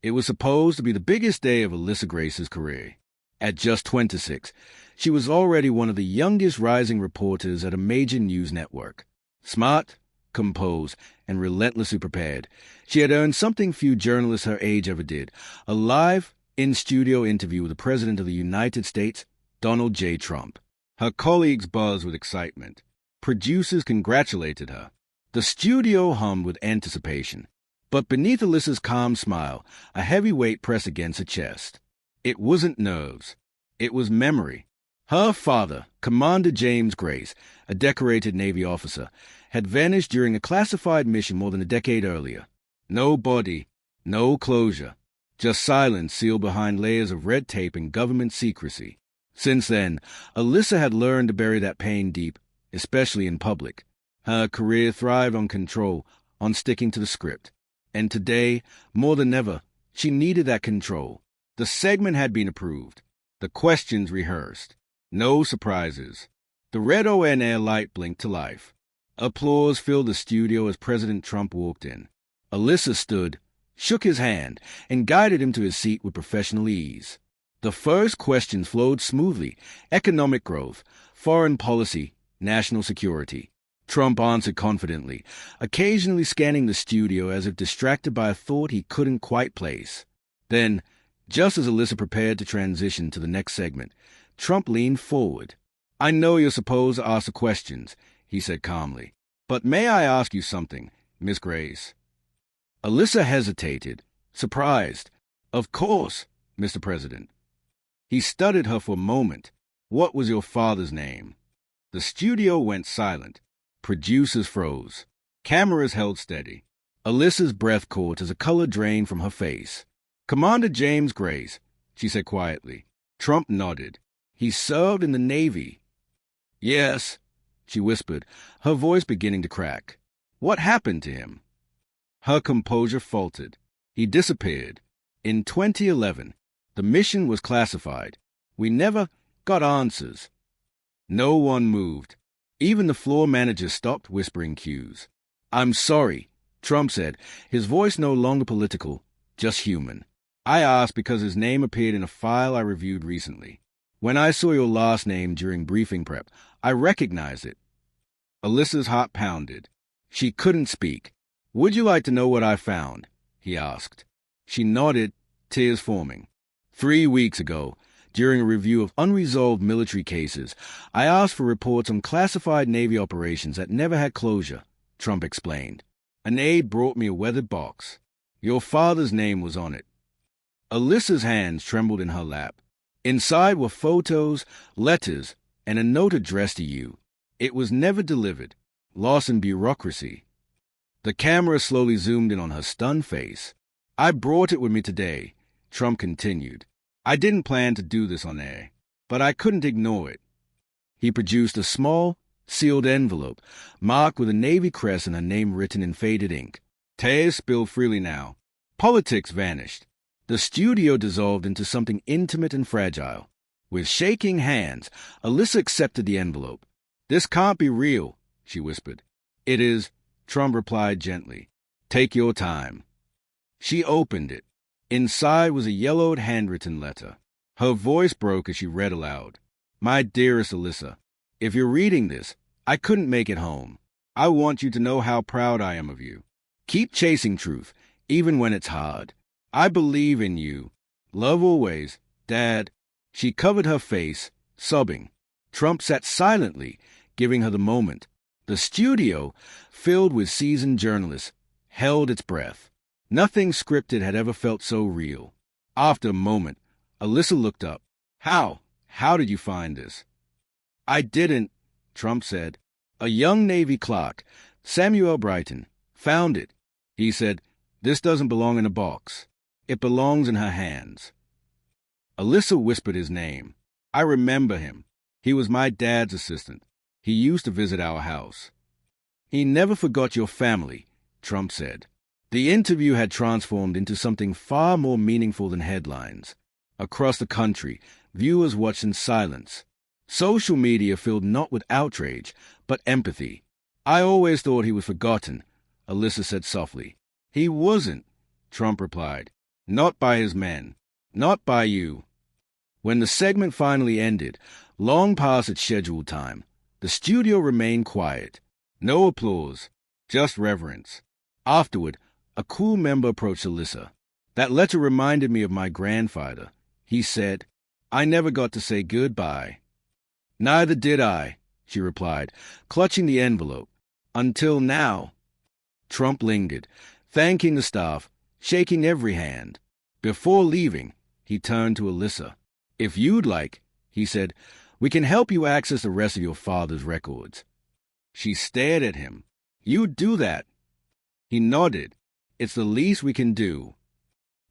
It was supposed to be the biggest day of Alyssa Grace's career. At just 26, she was already one of the youngest rising reporters at a major news network. Smart, composed, and relentlessly prepared, she had earned something few journalists her age ever did: a live, in-studio interview with the President of the United States, Donald J. Trump. Her colleagues buzzed with excitement. Producers congratulated her. The studio hummed with anticipation. But beneath Alyssa's calm smile, a heavy weight pressed against her chest. It wasn't nerves. It was memory. Her father, Commander James Grace, a decorated Navy officer, had vanished during a classified mission more than a decade earlier. No body, no closure, just silence sealed behind layers of red tape and government secrecy. Since then, Alyssa had learned to bury that pain deep, especially in public. Her career thrived on control, on sticking to the script. And today, more than ever, she needed that control. The segment had been approved. The questions rehearsed. No surprises. The red on-air light blinked to life. Applause filled the studio as President Trump walked in. Alyssa stood, shook his hand, and guided him to his seat with professional ease. The first questions flowed smoothly: economic growth, foreign policy, national security. Trump answered confidently, occasionally scanning the studio as if distracted by a thought he couldn't quite place. Then, just as Alyssa prepared to transition to the next segment, Trump leaned forward. "I know you're supposed to ask the questions," he said calmly. "But may I ask you something, Miss Grace?" Alyssa hesitated, surprised. "Of course, Mr. President." He studied her for a moment. "What was your father's name?" The studio went silent. Producers froze. Cameras held steady. Alyssa's breath caught as a color drained from her face. "Commander James Grace," she said quietly. Trump nodded. "He served in the Navy." "Yes," she whispered, her voice beginning to crack. "What happened to him?" Her composure faltered. "He disappeared. In 2011. The mission was classified. We never got answers." No one moved. Even the floor manager stopped whispering cues. "I'm sorry," Trump said, his voice no longer political, just human. "I asked because his name appeared in a file I reviewed recently. When I saw your last name during briefing prep, I recognized it." Alyssa's heart pounded. She couldn't speak. "Would you like to know what I found?" he asked. She nodded, tears forming. 3 weeks ago, during a review of unresolved military cases, I asked for reports on classified Navy operations that never had closure, Trump explained. An aide brought me a weathered box. Your father's name was on it. Alyssa's hands trembled in her lap. Inside were photos, letters, and a note addressed to you. It was never delivered, lost in bureaucracy. The camera slowly zoomed in on her stunned face. "I brought it with me today," Trump continued. "I didn't plan to do this on air, but I couldn't ignore it." He produced a small, sealed envelope, marked with a Navy crest and her name written in faded ink. Tears spilled freely now. Politics vanished. The studio dissolved into something intimate and fragile. With shaking hands, Alyssa accepted the envelope. "This can't be real," she whispered. "It is," Trump replied gently. "Take your time." She opened it. Inside was a yellowed handwritten letter. Her voice broke as she read aloud. "My dearest Alyssa, if you're reading this, I couldn't make it home. I want you to know how proud I am of you. Keep chasing truth, even when it's hard. I believe in you. Love always, Dad." She covered her face, sobbing. Trump sat silently, giving her the moment. The studio, filled with seasoned journalists, held its breath. Nothing scripted had ever felt so real. After a moment, Alyssa looked up. How did you find this?" "I didn't," Trump said. "A young Navy clerk, Samuel Brighton, found it. He said, 'This doesn't belong in a box. It belongs in her hands.'" Alyssa whispered his name. "I remember him. He was my dad's assistant. He used to visit our house." "He never forgot your family," Trump said. The interview had transformed into something far more meaningful than headlines. Across the country, viewers watched in silence. Social media filled not with outrage, but empathy. "I always thought he was forgotten," Alyssa said softly. "He wasn't," Trump replied. Not by his men. Not by you. When the segment finally ended, long past its scheduled time, the studio remained quiet. No applause, just reverence. Afterward, a cool member approached Alyssa. "That letter reminded me of my grandfather," he said. "I never got to say goodbye." "Neither did I," she replied, clutching the envelope. "Until now." Trump lingered, thanking the staff, shaking every hand. Before leaving, he turned to Alyssa. "If you'd like," he said, "we can help you access the rest of your father's records." She stared at him. "You'd do that?" He nodded. "It's the least we can do."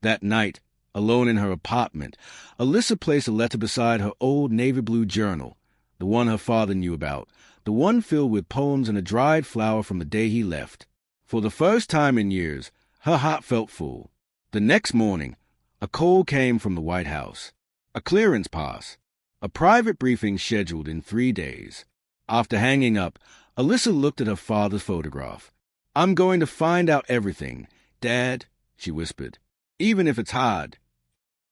That night, alone in her apartment, Alyssa placed a letter beside her old navy blue journal, the one her father knew about, the one filled with poems and a dried flower from the day he left. For the first time in years, her heart felt full. The next morning, a call came from the White House. A clearance pass. A private briefing scheduled in 3 days. After hanging up, Alyssa looked at her father's photograph. "I'm going to find out everything, Dad," she whispered, "even if it's hard."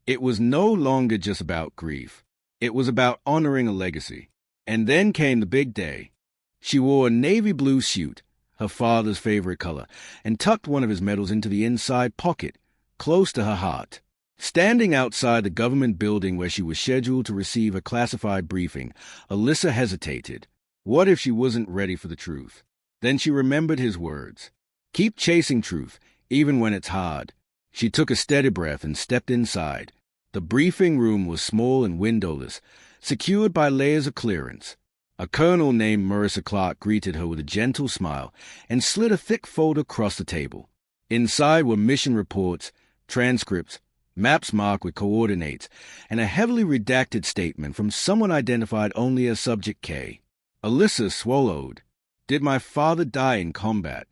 It was no longer just about grief. It was about honoring a legacy. And then came the big day. She wore a navy blue suit, her father's favorite color, and tucked one of his medals into the inside pocket, close to her heart. Standing outside the government building where she was scheduled to receive a classified briefing, Alyssa hesitated. What if she wasn't ready for the truth? Then she remembered his words. Keep chasing truth, even when it's hard. She took a steady breath and stepped inside. The briefing room was small and windowless, secured by layers of clearance. A colonel named Marissa Clark greeted her with a gentle smile and slid a thick folder across the table. Inside were mission reports, transcripts, maps marked with coordinates, and a heavily redacted statement from someone identified only as Subject K. Alyssa swallowed. "Did my father die in combat?"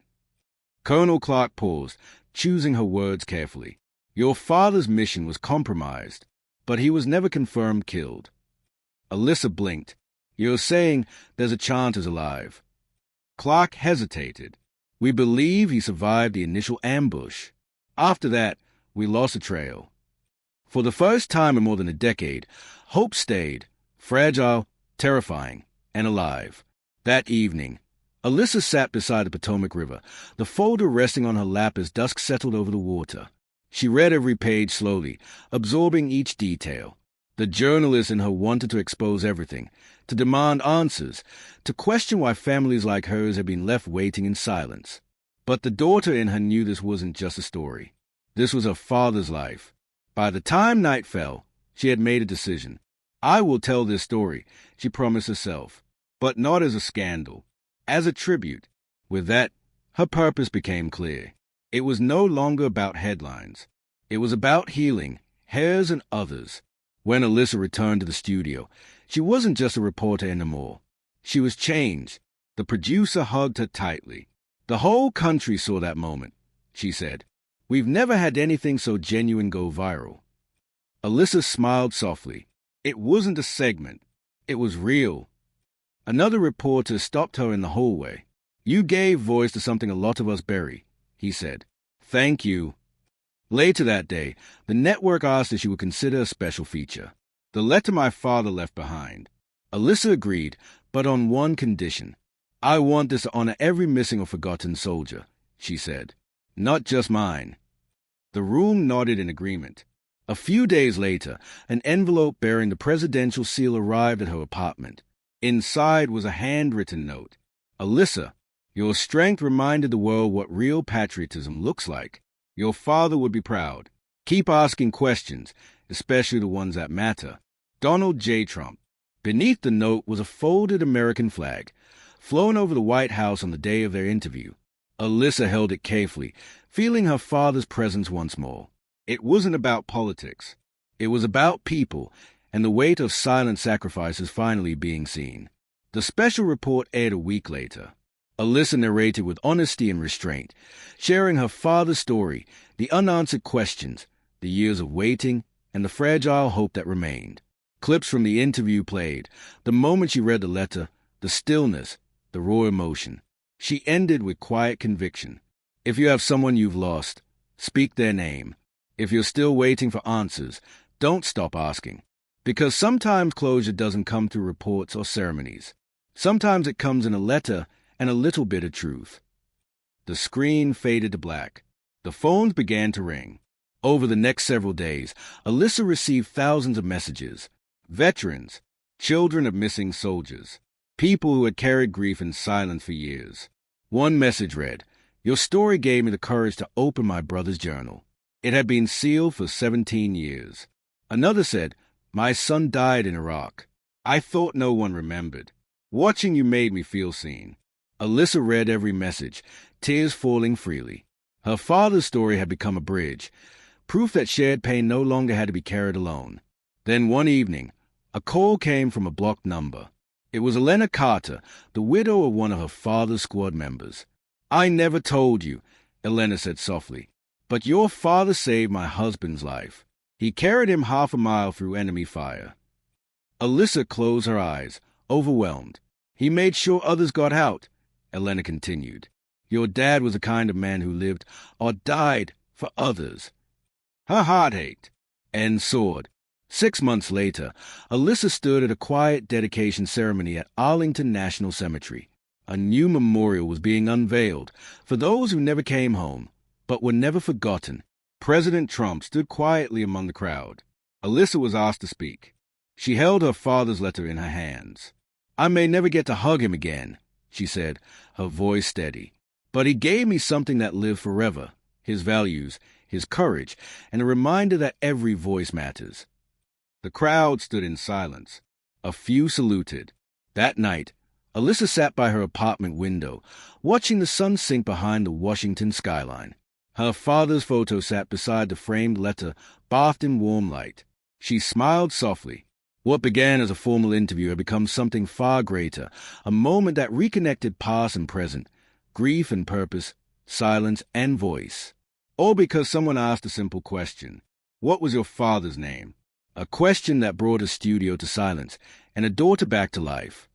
Colonel Clark paused, choosing her words carefully. "Your father's mission was compromised, but he was never confirmed killed." Alyssa blinked. "You're saying there's a chance he's alive?" Clark hesitated. "We believe he survived the initial ambush. After that, we lost the trail." For the first time in more than a decade, hope stayed, fragile, terrifying, and alive. That evening, Alyssa sat beside the Potomac River, the folder resting on her lap as dusk settled over the water. She read every page slowly, absorbing each detail. The journalist in her wanted to expose everything, to demand answers, to question why families like hers had been left waiting in silence. But the daughter in her knew this wasn't just a story. This was her father's life. By the time night fell, she had made a decision. "I will tell this story," she promised herself, "but not as a scandal, as a tribute." With that, her purpose became clear. It was no longer about headlines. It was about healing, hers and others. When Alyssa returned to the studio, she wasn't just a reporter anymore. She was changed. The producer hugged her tightly. "The whole country saw that moment," she said. "We've never had anything so genuine go viral." Alyssa smiled softly. It wasn't a segment. It was real. Another reporter stopped her in the hallway. "You gave voice to something a lot of us bury," he said. "Thank you." Later that day, the network asked if she would consider a special feature. The letter my father left behind. Alyssa agreed, but on one condition. "I want this to honor every missing or forgotten soldier," she said. "Not just mine." The room nodded in agreement. A few days later, an envelope bearing the presidential seal arrived at her apartment. Inside was a handwritten note. "Alyssa, your strength reminded the world what real patriotism looks like. Your father would be proud. Keep asking questions, especially the ones that matter. Donald J. Trump." Beneath the note was a folded American flag, flown over the White House on the day of their interview. Alyssa held it carefully, feeling her father's presence once more. It wasn't about politics. It was about people, and the weight of silent sacrifices finally being seen. The special report aired a week later. Alyssa narrated with honesty and restraint, sharing her father's story, the unanswered questions, the years of waiting, and the fragile hope that remained. Clips from the interview played, the moment she read the letter, the stillness, the raw emotion. She ended with quiet conviction. "If you have someone you've lost, speak their name. If you're still waiting for answers, don't stop asking. Because sometimes closure doesn't come through reports or ceremonies. Sometimes it comes in a letter and a little bit of truth. The screen faded to black. The phones began to ring. Over the next several days, Alyssa received thousands of messages. Veterans, children of missing soldiers, people who had carried grief in silence for years. One message read, "Your story gave me the courage to open my brother's journal. It had been sealed for 17 years. Another said, "My son died in Iraq. I thought no one remembered. Watching you made me feel seen." Alyssa read every message, tears falling freely. Her father's story had become a bridge, proof that shared pain no longer had to be carried alone. Then one evening, a call came from a blocked number. It was Elena Carter, the widow of one of her father's squad members. "I never told you," Elena said softly, "but your father saved my husband's life. He carried him half a mile through enemy fire." Alyssa closed her eyes, overwhelmed. "He made sure others got out," Elena continued. "Your dad was the kind of man who lived or died for others." Her heart ached and soared. 6 months later, Alyssa stood at a quiet dedication ceremony at Arlington National Cemetery. A new memorial was being unveiled for those who never came home, but were never forgotten. President Trump stood quietly among the crowd. Alyssa was asked to speak. She held her father's letter in her hands. "I may never get to hug him again," she said, her voice steady. "But he gave me something that lived forever, his values, his courage, and a reminder that every voice matters." The crowd stood in silence. A few saluted. That night, Alyssa sat by her apartment window, watching the sun sink behind the Washington skyline. Her father's photo sat beside the framed letter, bathed in warm light. She smiled softly. What began as a formal interview had become something far greater, a moment that reconnected past and present, grief and purpose, silence and voice. All because someone asked a simple question. What was your father's name? A question that brought a studio to silence and a daughter back to life.